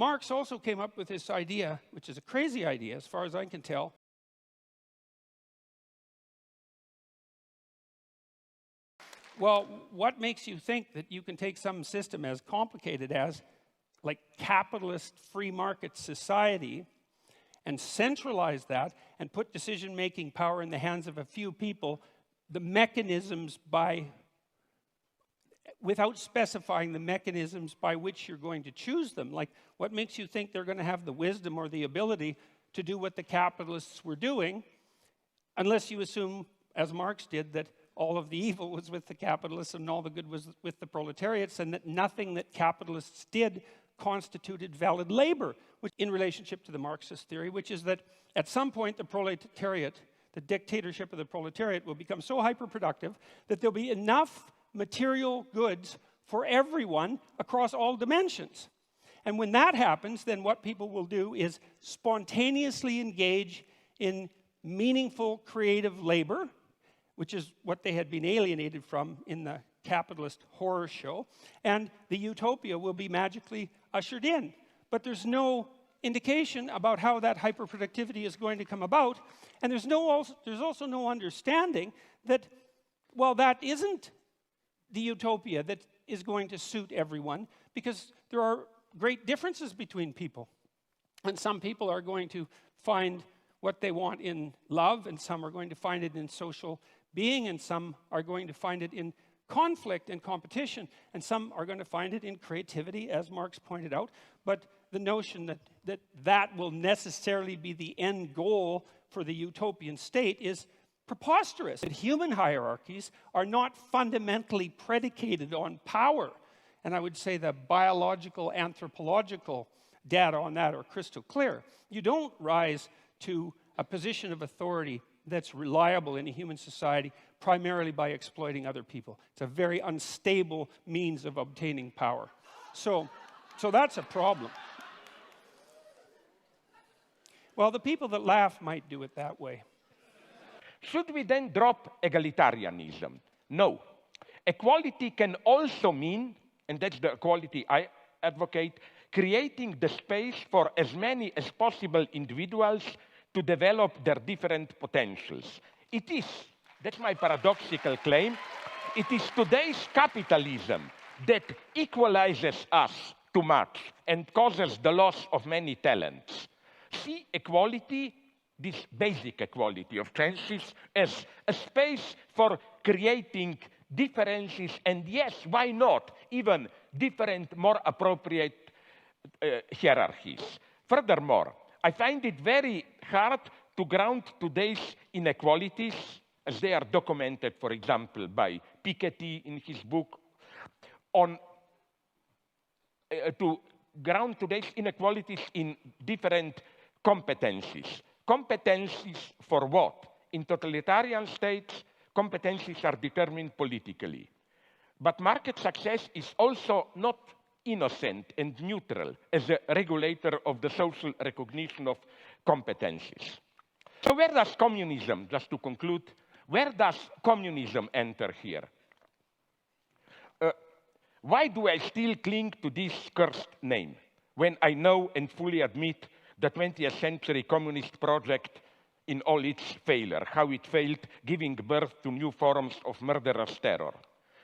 Marx also came up with this idea, which is a crazy idea as far as I can tell. Well, what makes you think that you can take some system as complicated as like capitalist free market society and centralize that and put decision-making power in the hands of a few people, the mechanisms without specifying the mechanisms by which you're going to choose them? Like, what makes you think they're going to have the wisdom or the ability to do what the capitalists were doing, unless you assume, as Marx did, that all of the evil was with the capitalists and all the good was with the proletariats, and that nothing that capitalists did constituted valid labor, which in relationship to the Marxist theory, which is that at some point the proletariat, the dictatorship of the proletariat, will become so hyperproductive that there'll be enough material goods for everyone across all dimensions. And when that happens, then what people will do is spontaneously engage in meaningful creative labor, which is what they had been alienated from in the capitalist horror show, and the utopia will be magically ushered in. But there's no indication about how that hyperproductivity is going to come about, and there's also no understanding that, well, that isn't the utopia that is going to suit everyone, because there are great differences between people. And some people are going to find what they want in love, and some are going to find it in social being, and some are going to find it in conflict and competition, and some are going to find it in creativity, as Marx pointed out. But the notion that will necessarily be the end goal for the utopian state is preposterous. That human hierarchies are not fundamentally predicated on power. And I would say the biological, anthropological data on that are crystal clear. You don't rise to a position of authority that's reliable in a human society primarily by exploiting other people. It's a very unstable means of obtaining power. So that's a problem. Well, the people that laugh might do it that way. Should we then drop egalitarianism? No. Equality can also mean, and that's the equality I advocate, creating the space for as many as possible individuals to develop their different potentials. It is, that's my paradoxical claim, it is today's capitalism that equalizes us too much and causes the loss of many talents. See equality, this basic equality of chances, as a space for creating differences, and yes, why not, even different, more appropriate hierarchies. Furthermore, I find it very hard to ground today's inequalities, as they are documented, for example, by Piketty in his book, to ground today's inequalities in different competencies. Competencies for what? In totalitarian states, competencies are determined politically. But market success is also not innocent and neutral as a regulator of the social recognition of competencies. So where does communism, just to conclude, where does communism enter here? Why do I still cling to this cursed name when I know and fully admit the 20th century communist project in all its failure, how it failed giving birth to new forms of murderous terror?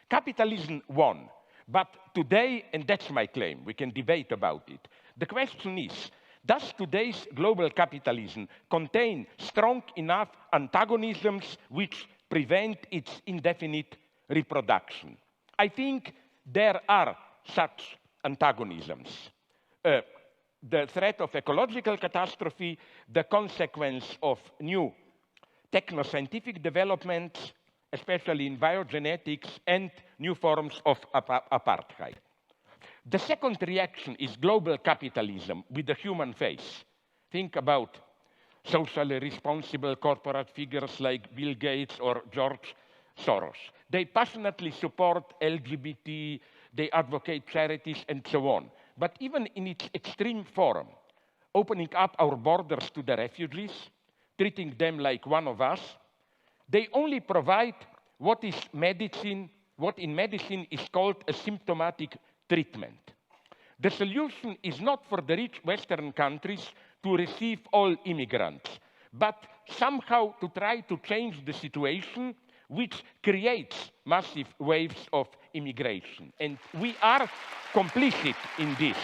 Capitalism won. But today, and that's my claim, we can debate about it, the question is, does today's global capitalism contain strong enough antagonisms which prevent its indefinite reproduction? I think there are such antagonisms. The threat of ecological catastrophe, the consequence of new technoscientific developments, especially in biogenetics, and new forms of apartheid. The second reaction is global capitalism with the human face. Think about socially responsible corporate figures like Bill Gates or George Soros. They passionately support LGBT, they advocate charities, and so on. But even in its extreme form, opening up our borders to the refugees, treating them like one of us, they only provide what in medicine is called a symptomatic treatment. The solution is not for the rich Western countries to receive all immigrants, but somehow to try to change the situation which creates massive waves of immigration. And we are complicit in this.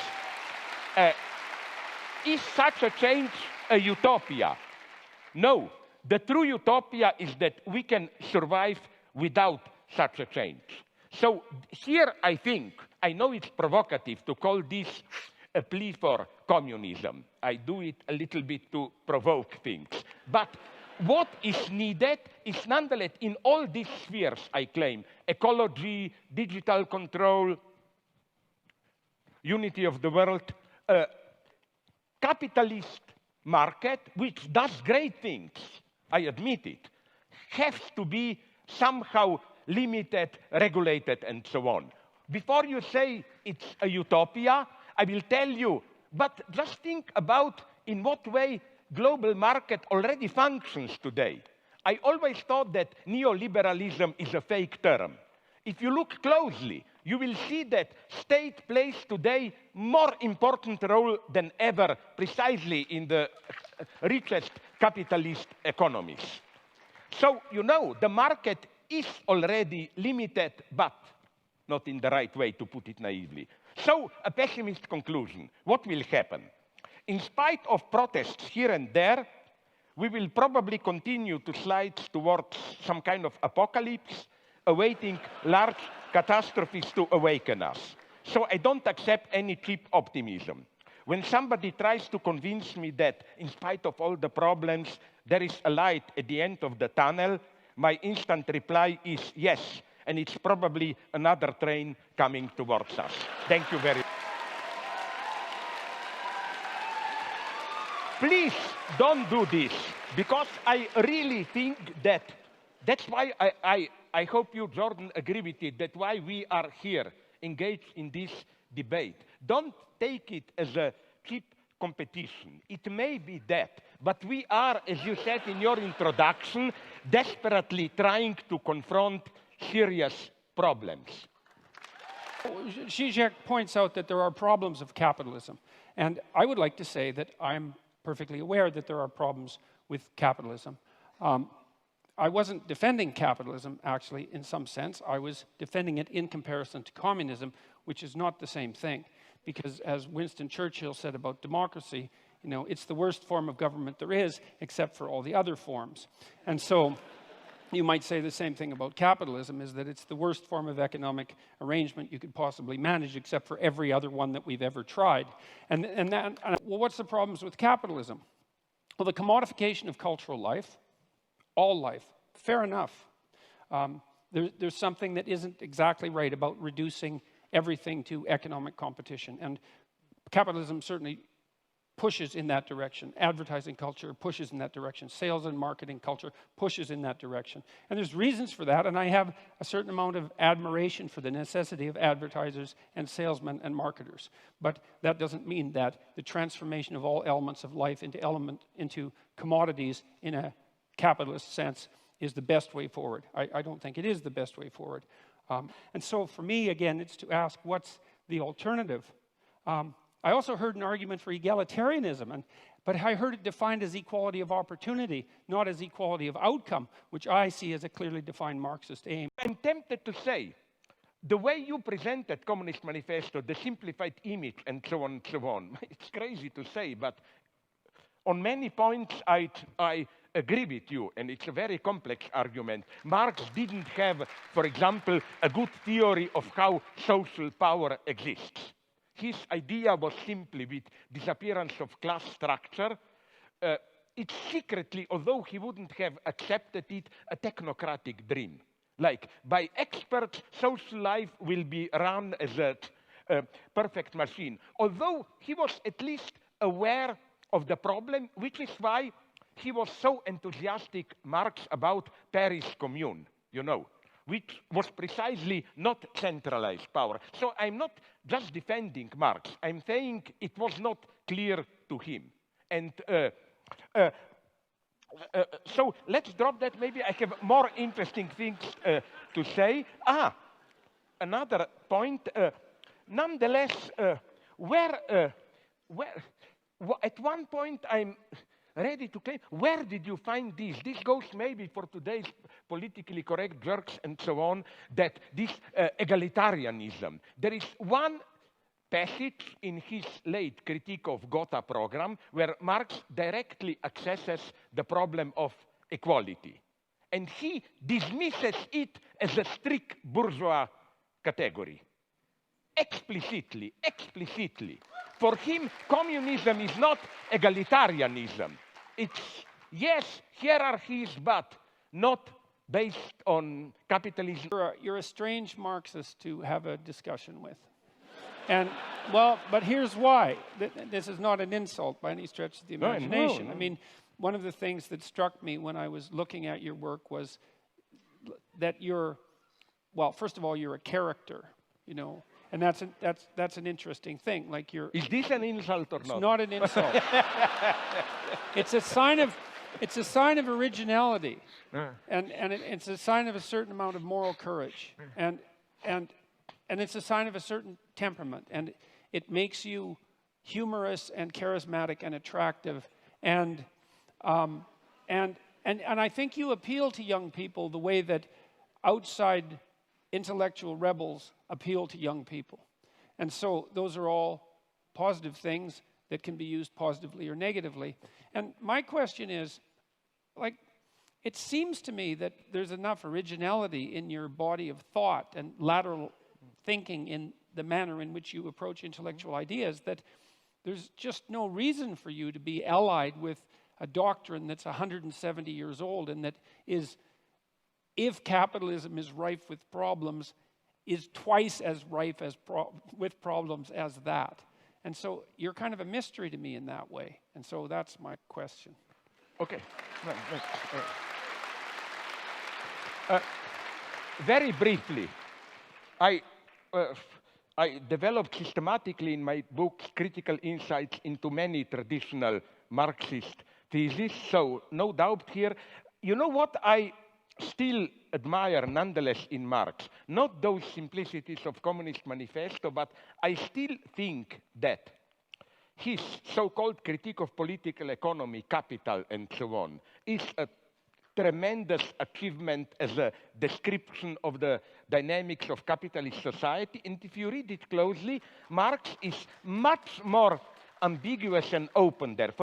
Is such a change a utopia? No. The true utopia is that we can survive without such a change. So here I think, I know it's provocative to call this a plea for communism. I do it a little bit to provoke things. But what is needed is nonetheless in all these spheres, I claim, ecology, digital control, unity of the world, capitalist market, which does great things, I admit it, has to be somehow limited, regulated, and so on. Before you say it's a utopia, I will tell you, but just think about in what way global market already functions today. I always thought that neoliberalism is a fake term. If you look closely, you will see that state plays today more important role than ever precisely in the richest capitalist economies. So, you know, the market is already limited, but not in the right way, to put it naively. So, a pessimist conclusion. What will happen? In spite of protests here and there, we will probably continue to slide towards some kind of apocalypse, awaiting large catastrophes to awaken us. So I don't accept any cheap optimism. When somebody tries to convince me that in spite of all the problems, there is a light at the end of the tunnel, my instant reply is yes, and it's probably another train coming towards us. Thank you very much. Please don't do this, because I really think that's why I hope you, Jordan, agree with it, that's why we are here, engaged in this debate. Don't take it as a cheap competition. It may be that, but we are, as you said in your introduction, desperately trying to confront serious problems. Zizek points out that there are problems of capitalism. And I would like to say that I'm perfectly aware that there are problems with capitalism. I wasn't defending capitalism, actually, in some sense. I was defending it in comparison to communism, which is not the same thing. Because as Winston Churchill said about democracy, you know, it's the worst form of government there is, except for all the other forms. And so you might say the same thing about capitalism, is that it's the worst form of economic arrangement you could possibly manage, except for every other one that we've ever tried. Well, what's the problems with capitalism? Well, the commodification of cultural life, all life, fair enough. There's something that isn't exactly right about reducing everything to economic competition. And capitalism certainly pushes in that direction. Advertising culture pushes in that direction. Sales and marketing culture pushes in that direction. And there's reasons for that, and I have a certain amount of admiration for the necessity of advertisers and salesmen and marketers. But that doesn't mean that the transformation of all elements of life into commodities in a capitalist sense is the best way forward. I don't think it is the best way forward. And so for me, again, it's to ask, what's the alternative? I also heard an argument for egalitarianism, but I heard it defined as equality of opportunity, not as equality of outcome, which I see as a clearly defined Marxist aim. I'm tempted to say, the way you presented Communist Manifesto, the simplified image, and so on, it's crazy to say, but on many points I agree with you, and it's a very complex argument. Marx didn't have, for example, a good theory of how social power exists. His idea was simply, with disappearance of class structure, it's secretly, although he wouldn't have accepted it, a technocratic dream. Like, by experts, social life will be run as a perfect machine. Although he was at least aware of the problem, which is why he was so enthusiastic, Marx, about Paris Commune, you know, which was precisely not centralized power. So I'm not just defending Marx. I'm saying it was not clear to him. And so let's drop that. Maybe I have more interesting things to say. Another point. Nonetheless, at one point I'm ready to claim, where did you find this? This goes maybe for today's politically correct jerks and so on, that this egalitarianism. There is one passage in his late Critique of Gotha program where Marx directly accesses the problem of equality. And he dismisses it as a strict bourgeois category. Explicitly. For him, communism is not egalitarianism. It's, yes, hierarchies, but not based on capitalism. You're a strange Marxist to have a discussion with. And, well, but here's why. This is not an insult by any stretch of the imagination. No. I mean, one of the things that struck me when I was looking at your work was that you're, well, first of all, you're a character, you know, and that's an interesting thing. Like you're. Is this an insult or not? It's not an insult. It's a sign of originality, and it's a sign of a certain amount of moral courage, and it's a sign of a certain temperament, and it makes you humorous and charismatic and attractive, and I think you appeal to young people the way that outside intellectual rebels appeal to young people. And so those are all positive things that can be used positively or negatively. And my question is, like, it seems to me that there's enough originality in your body of thought and lateral thinking in the manner in which you approach intellectual ideas that there's just no reason for you to be allied with a doctrine that's 170 years old and that is, if capitalism is rife with problems, is twice as rife with problems as that. And so you're kind of a mystery to me in that way. And so that's my question. Okay. Very briefly, I developed systematically in my book critical insights into many traditional Marxist theses, so no doubt here. You know what I still admire nonetheless in Marx? Not those simplicities of Communist Manifesto, but I still think that his so-called critique of political economy, capital, and so on, is a tremendous achievement as a description of the dynamics of capitalist society. And if you read it closely, Marx is much more ambiguous and open there.